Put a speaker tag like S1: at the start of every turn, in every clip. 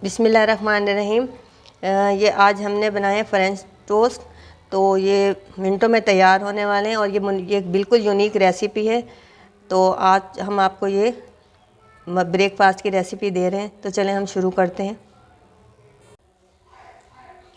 S1: बिस्मिल्लाहिर्रहमानिर्रहीम। ये आज हमने बनाए फ्रेंच टोस्ट। तो ये मिनटों में तैयार होने वाले हैं और ये बिल्कुल यूनिक रेसिपी है। तो आज हम आपको ये ब्रेकफास्ट की रेसिपी दे रहे हैं। तो चलें हम शुरू करते हैं।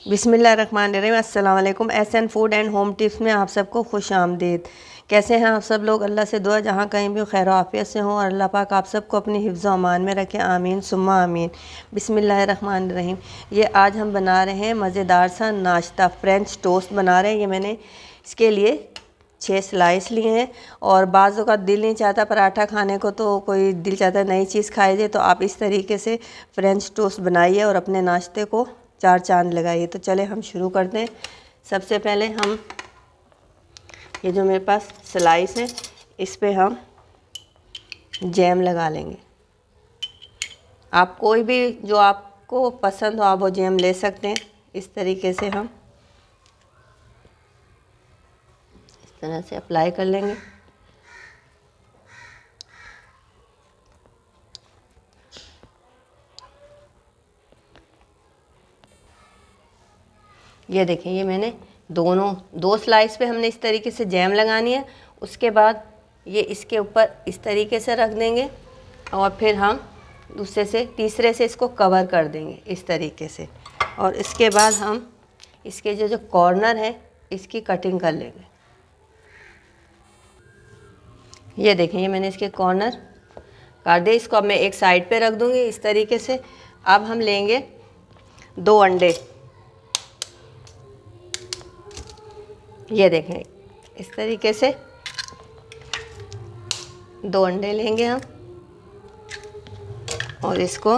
S1: बिस्मिल्लाहिर्रहमानिर्रहीम। अस्सलाम वालेकुम। SN food and home tips में आप सबको खुश आमदीद। कैसे हैं आप सब लोग? अल्लाह से दुआ जहाँ कहीं भी खैर आफियत से हों और अल्लाह पाक आप सबको अपनी हिफ्ज़ व अमान में रखे। आमीन सुम्मा आमीन। बिस्मिल्लाहिर्रहमानिर्रहीम। ये आज हम बना रहे हैं मज़ेदार सा नाश्ता, फ्रेंच टोस्ट बना रहे हैं। ये मैंने इसके लिए 6 स्लाइस लिए हैं। और बाज़ों का दिल नहीं चाहता पराठा खाने को, तो कोई दिल चाहता नई चीज़ खाई जाए, तो आप इस तरीके से फ्रेंच टोस्ट बनाइए और अपने नाश्ते को 4 चांद लगाइए। तो चले हम शुरू करते हैं। सबसे पहले हम ये जो मेरे पास स्लाइस है, इस पे हम जैम लगा लेंगे। आप कोई भी जो आपको पसंद हो आप वो जैम ले सकते हैं। इस तरीके से हम इस तरह से अप्लाई कर लेंगे। ये देखें, ये मैंने दो स्लाइस पे हमने इस तरीके से जैम लगानी है। उसके बाद ये इसके ऊपर इस तरीके से रख देंगे और फिर हम तीसरे से इसको कवर कर देंगे इस तरीके से। और इसके बाद हम इसके जो कॉर्नर है इसकी कटिंग कर लेंगे। ये देखें, ये मैंने इसके कॉर्नर काट दिए। इसको अब मैं एक साइड पे रख दूँगी इस तरीके से। अब हम लेंगे 2 अंडे। ये देखें, इस तरीके से 2 अंडे लेंगे हम और इसको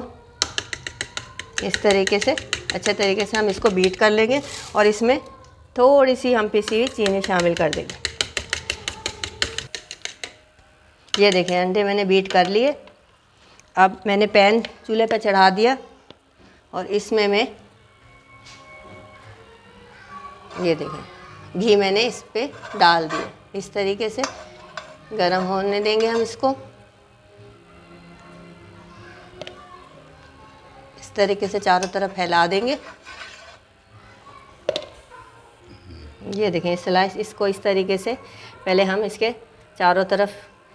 S1: इस तरीके से अच्छे तरीके से हम इसको बीट कर लेंगे और इसमें थोड़ी सी हम पिसी हुई चीनी शामिल कर देंगे। ये देखें, अंडे मैंने बीट कर लिए। अब मैंने पैन चूल्हे पर चढ़ा दिया और इसमें मैं ये देखें घी मैंने इस पे डाल दिया। इस तरीके से गरम होने देंगे हम इसको। इस तरीके से चारों तरफ फैला देंगे। ये देखें स्लाइस, इसको इस तरीके से पहले हम इसके चारों तरफ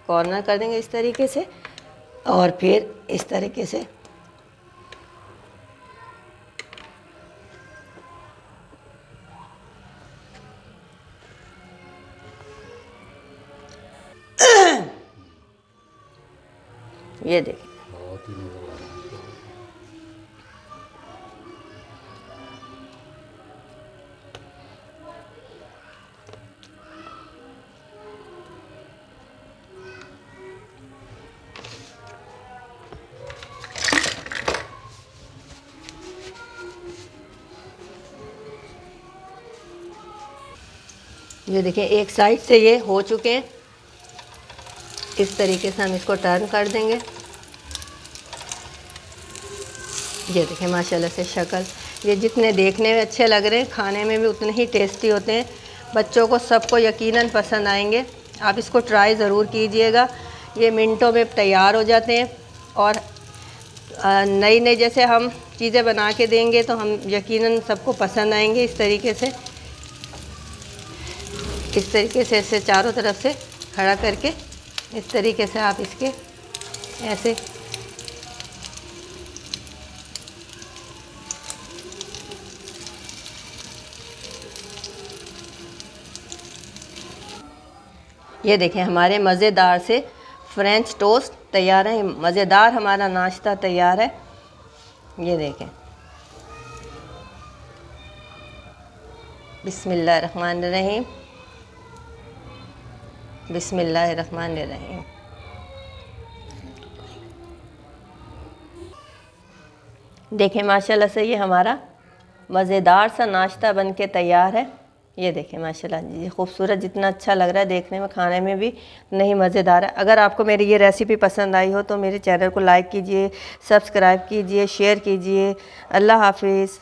S1: कॉर्नर कर देंगे इस तरीके से और फिर इस तरीके से ये देखिए। ये देखिए एक साइड से ये हो चुके हैं। इस तरीके से हम इसको टर्न कर देंगे। ये देखें माशाल्लाह से शक्ल, ये जितने देखने में अच्छे लग रहे हैं खाने में भी उतने ही टेस्टी होते हैं। बच्चों को सबको यकीनन पसंद आएंगे। आप इसको ट्राई ज़रूर कीजिएगा। ये मिनटों में तैयार हो जाते हैं और नई नई जैसे हम चीज़ें बना के देंगे तो हम यकीनन सबको पसंद आएंगे। इस तरीके से इसे चारों तरफ से खड़ा करके इस तरीके से आप इसके ऐसे ये देखें हमारे मज़ेदार से फ्रेंच टोस्ट तैयार है। मज़ेदार हमारा नाश्ता तैयार है। ये देखें। बिस्मिल्लाहिर्रहमानिर्रहीम। बिस्मिल्लाहिर्रहमानिर्रहीम। देखें माशाल्लाह से ये हमारा मज़ेदार सा नाश्ता बन के तैयार है। ये देखें माशाल्लाह जी खूबसूरत, जितना अच्छा लग रहा है देखने में, खाने में भी नहीं मज़ेदार है। अगर आपको मेरी ये रेसिपी पसंद आई हो तो मेरे चैनल को लाइक कीजिए, सब्सक्राइब कीजिए, शेयर कीजिए। अल्लाह हाफिज़।